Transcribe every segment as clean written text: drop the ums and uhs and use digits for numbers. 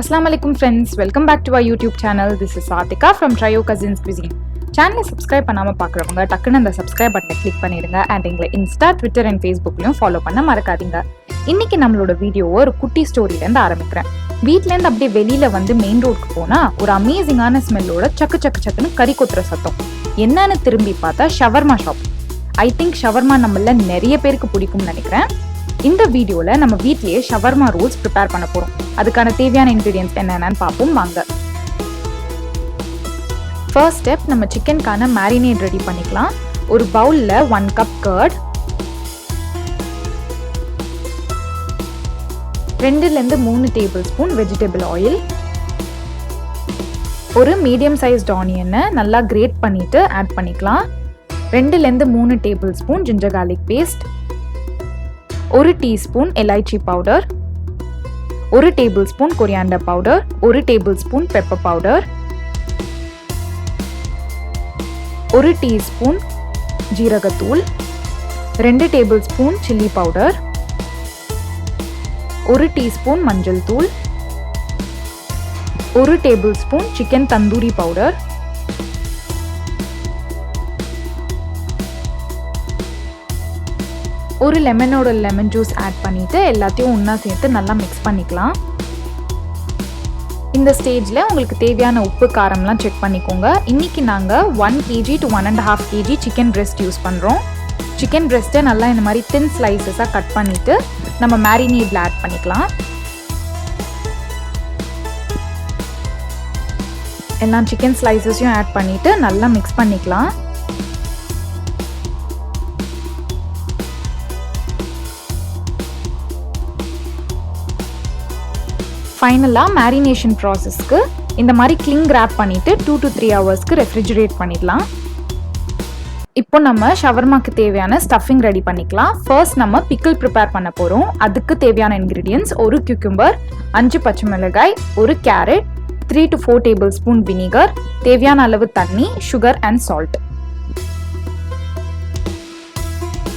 Assalamu friends, welcome back to our YouTube channel. This is Satika from Trio Cousins Cuisine. Channel subscribe பண்ணாம பார்க்கறவங்க டக்குன்னு அந்த subscribe பட்டனை click பண்ணிடுங்க and எங்களை Insta, Twitter and Facebookலயும் follow பண்ண மறக்காதீங்க. இன்னைக்கு நம்மளோட வீடியோவை ஒரு குட்டி ஸ்டோரியில இருந்து ஆரம்பிக்கிறேன். வீட்ல இருந்து அப்படியே வெளியில வந்து மெயின் ரோட்க்கு போனா ஒரு அமேசிங்கான ஸ்மெல்லோட சக்கு சக்கு சக்குன்னு கறி கொத்துற சத்தம். என்னன்னு திரும்பி பார்த்தா shawarma shop. I think shawarma நம்மள நிறைய பேருக்கு பிடிக்கும்னு நினைக்கிறேன். இந்த வீடியோல நம்ம வீட்லயே ஷவர்மா ரோல்ஸ் ப்ரிப்பேர் பண்ண போறோம். அதுக்கான தேவையான இன்கிரிடியன்ட்ஸ் என்னென்னு பார்ப்போம் வாங்க. ஃபர்ஸ்ட் ஸ்டெப், நம்ம சிக்கனுக்கான மேரினேட் ரெடி பண்ணிக்கலாம். ஒரு பவுல்ல 1 கப் கர்ட், 2 ல இருந்து 3 டேபிள் ஸ்பூன் வெஜிடபிள் ஆயில், ஒரு மீடியம் சைஸ்ட் ஆனியனை நல்லா கிரேட் பண்ணிட்டு ஆட் பண்ணிக்கலாம். 2 ல இருந்து 3 tablespoon ginger garlic paste, 1 teaspoon எலைச்சி powder, 1 tablespoon coriander powder, 1 tablespoon pepper powder, 1 teaspoon ஜீரகத்தூள், 2 tablespoon chilli powder, 1 teaspoon மஞ்சள் தூள், 1 tablespoon chicken tandoori powder, ஒரு லெமனோட லெமன் ஜூஸ் ஆட் பண்ணிட்டு எல்லாத்தையும் ஒன்றா சேர்த்து நல்லா மிக்ஸ் பண்ணிக்கலாம். இந்த ஸ்டேஜில் உங்களுக்கு தேவையான உப்பு காரம்லாம் செக் பண்ணிக்கோங்க. இன்றைக்கி நாங்கள் 1 kg to 1.5 kg chicken breast use பண்ணுறோம். சிக்கன் பிரெஸ்ட்டை நல்லா இந்த மாதிரி தின் ஸ்லைசஸாக கட் பண்ணிவிட்டு நம்ம மேரினேட்டில் ஆட் பண்ணிக்கலாம். எல்லா சிக்கன் ஸ்லைசஸையும் ஆட் பண்ணிவிட்டு நல்லா மிக்ஸ் பண்ணிக்கலாம். ஃபைனலாக மேரினேஷன் ப்ராசஸ்க்கு இந்த மாதிரி கிளிங் ரேப் பண்ணிவிட்டு 2 to 3 ஹவர்ஸ்க்கு ரெஃப்ரிஜரேட் பண்ணிடலாம். இப்போ நம்ம ஷவர்மாக்கு தேவையான ஸ்டஃபிங் ரெடி பண்ணிக்கலாம். ஃபர்ஸ்ட் நம்ம பிக்கிள் ப்ரிப்பேர் பண்ண போகிறோம். அதுக்கு தேவையான இன்க்ரீடியன்ட்ஸ்: ஒரு கியூக்கம்பர், 5 பச்சை மிளகாய், ஒரு carrot, 3 to 4 table spoon vinegar, தேவையான அளவு தண்ணி, சுகர் அண்ட் சால்ட்.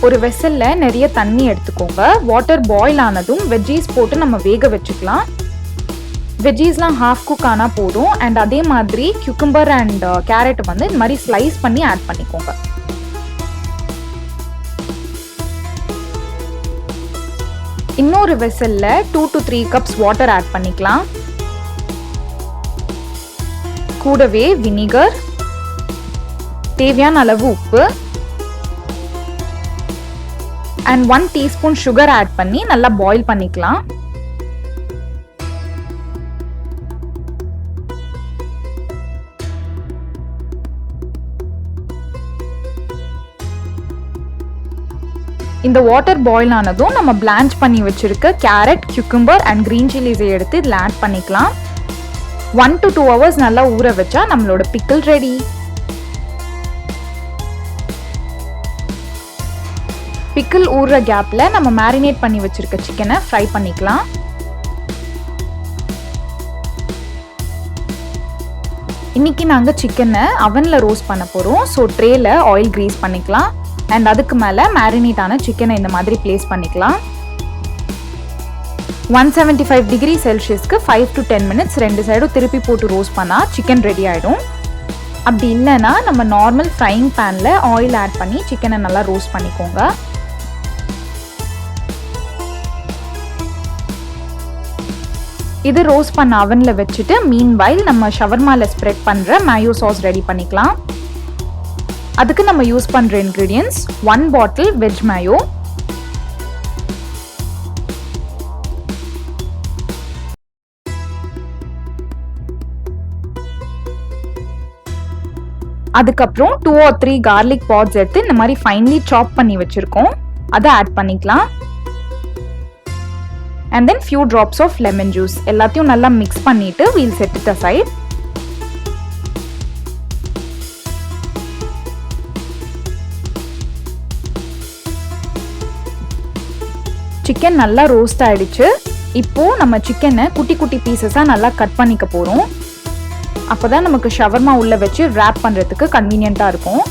ஒரு வெசலில் நிறைய தண்ணி எடுத்துக்கோங்க. வாட்டர் பாயில் ஆனதும் வெஜ்ஜீஸ் போட்டு நம்ம வேக வச்சுக்கலாம். வெஜ்ஜீஸ்லாம் ஹாஃப் குக் ஆனால் போதும். அண்ட் அதே மாதிரி கியூக்கம்பர் அண்ட் கேரட் வந்து இந்த மாதிரி ஸ்லைஸ் பண்ணி ஆட் பண்ணிக்கோங்க. இன்னொரு வெசல்ல 2 to 3 கப்ஸ் வாட்டர் ஆட் பண்ணிக்கலாம். கூடவே வினிகர், தேவையான அளவு உப்பு அண்ட் 1 டீஸ்பூன் சுகர் ஆட் பண்ணி நல்லா பாயில் பண்ணிக்கலாம். இந்த வாட்டர் பாயில் ஆனதும் நம்ம பிளான்ச் பண்ணி வச்சிருக்க கேரட், கியூக்கம்பர் அண்ட் கிரீன் சில்லிஸை எடுத்து இதில் ஆட் பண்ணிக்கலாம். 1 to 2 ஹவர்ஸ் நல்லா ஊற வச்சா நம்மளோட பிக்கிள் ரெடி. பிக்கிள் ஊறுற கேப்ல நம்ம மேரினேட் பண்ணி வச்சிருக்க சிக்கனை ஃப்ரை பண்ணிக்கலாம். இன்னைக்கு நாங்கள் சிக்கனை அவனில் ரோஸ்ட் பண்ண போகிறோம். ஸோ ட்ரேல ஆயில் கிரீஸ் பண்ணிக்கலாம். அண்ட் அதுக்கு மேலே மேரினேட் ஆன சிக்கனை இந்த மாதிரி பிளேஸ் பண்ணிக்கலாம். 175 டிகிரி செல்சியஸ்க்கு 5 to 10 மினிட்ஸ் 2 சைடும் திருப்பி போட்டு ரோஸ்ட் பண்ணால் சிக்கன் ரெடி ஆகிடும். அப்படி இல்லைன்னா நம்ம நார்மல் ஃப்ரைங் பேனில் ஆயில் ஆட் பண்ணி சிக்கனை நல்லா ரோஸ்ட் பண்ணிக்கோங்க. இது ரோஸ்ட் பண்ண அவனில் வச்சுட்டு மீன்வைல் நம்ம ஷவர்மாவில் ஸ்ப்ரெட் பண்ணுற mayo சாஸ் ரெடி பண்ணிக்கலாம். அதுக்கு நம்ம யூஸ் பண்ணுற இன்க்ரீடியன்ட்ஸ்: 1 பாட்டில் வெஜ் mayo, அதுக்கப்புறம் 2 or 3 garlic pods எடுத்து இந்த மாதிரி ஃபைன்லி சாப் பண்ணி வச்சிருக்கோம். அதை ஆட் பண்ணிக்கலாம். and then few drops of lemon juice. எல்லாத்தையும் நல்லா மிக்ஸ் பண்ணிட்டு we'll set it aside. Chicken நல்லா ரோஸ்ட் ஆயிடுச்சு. இப்போ நம்ம சிக்கனை குட்டி குட்டி பீசஸாக நல்லா கட் பண்ணிக்க போகிறோம். அப்போ தான் நமக்கு ஷவர்மா உள்ள வச்சு ரேப் பண்ணுறதுக்கு கன்வீனியண்ட்டாக இருக்கும்.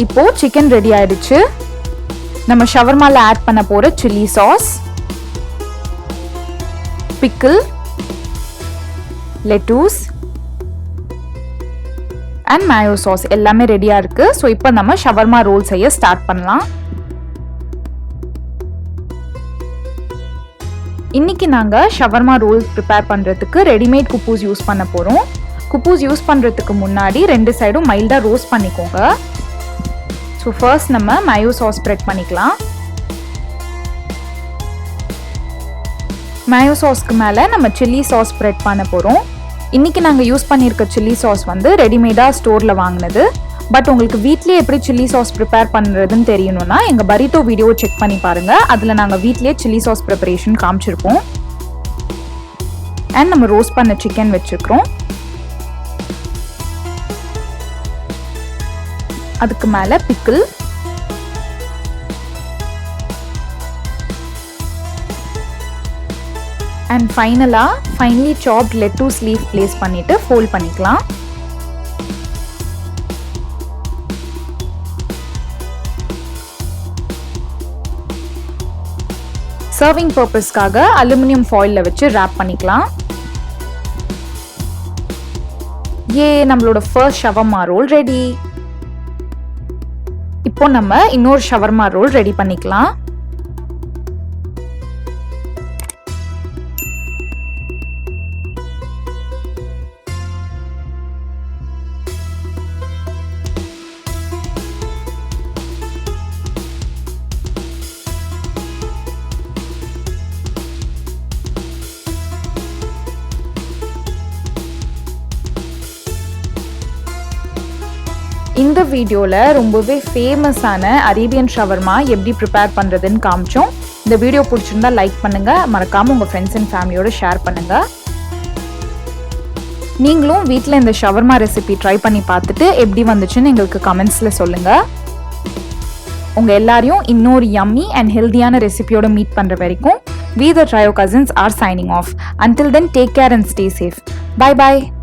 இப்போ சிக்கன் ரெடி ஆயிடுச்சு. நம்ம ஷவர்மால ஆட் பண்ண போற chilli sauce, pickle, lettuce and mayo sauce எல்லாமே ரெடியா இருக்கு. சோ இப்போ நம்ம ஷவர்மா ரோல் செய்ய ஸ்டார்ட் பண்ணலாம். இன்னைக்கு நாங்க ஷவர்மா ரோல் ப்ரிப்பேர் பண்றதுக்கு ரெடிமேட் குப்பூஸ் யூஸ் பண்ண போறோம். குப்பூஸ் யூஸ் பண்றதுக்கு முன்னாடி ரெண்டு சைடும் மைல்டா ரோஸ்ட் பண்ணிக்கோங்க. ஸோ ஃபர்ஸ்ட் நம்ம மயோ சாஸ் ஸ்ப்ரெட் பண்ணிக்கலாம். மயோ சாஸ்க்கு மேலே நம்ம சில்லி சாஸ் ஸ்ப்ரெட் பண்ண போகிறோம். இன்றைக்கி நாங்கள் யூஸ் பண்ணியிருக்க சில்லி சாஸ் வந்து ரெடிமேடாக ஸ்டோரில் வாங்கினது. பட் உங்களுக்கு வீட்லேயே எப்படி சில்லி சாஸ் ப்ரிப்பேர் பண்ணுறதுன்னு தெரியணும்னா எங்கள் பரீட்டோ வீடியோ செக் பண்ணி பாருங்கள். அதில் நாங்கள் வீட்லேயே சில்லி சாஸ் ப்ரிப்பரேஷன் காமிச்சிருப்போம். அண்ட் நம்ம ரோஸ்ட் பண்ண சிக்கன் வச்சுருக்கிறோம். அதுக்கு மேலே pickle, and finally soft lettuce leaf place பண்ணிட்டு ஃபோல்ட் பண்ணிக்கலாம். சர்விங் பர்பஸ்க்காக அலுமினியம் ஃபாயிலில் வச்சு ரேப் பண்ணிக்கலாம். நம்மளோட ஃபர்ஸ்ட் ஷவர்மா ரோல் ரெடி. இப்போ நம்ம இன்னொரு ஷவர்மா ரோல் ரெடி பண்ணிக்கலாம். இந்த வீடியோவில் ரொம்பவே ஃபேமஸான அரேபியன் ஷவர்மா எப்படி ப்ரிப்பேர் பண்ணுறதுன்னு காமிச்சோம். இந்த வீடியோ பிடிச்சிருந்தா லைக் பண்ணுங்கள், மறக்காமல் உங்கள் ஃப்ரெண்ட்ஸ் அண்ட் ஃபேமிலியோடு ஷேர் பண்ணுங்கள். நீங்களும் வீட்டில் இந்த ஷவர்மா ரெசிபி ட்ரை பண்ணி பார்த்துட்டு எப்படி வந்துச்சுன்னு எங்களுக்கு கமெண்ட்ஸில் சொல்லுங்கள். உங்கள் எல்லாரையும் இன்னொரு யம்மி அண்ட் ஹெல்தியான ரெசிபியோட மீட் பண்ணுற வரைக்கும் we the Trio Cousins are signing off. Until then, take care and stay safe. Bye bye.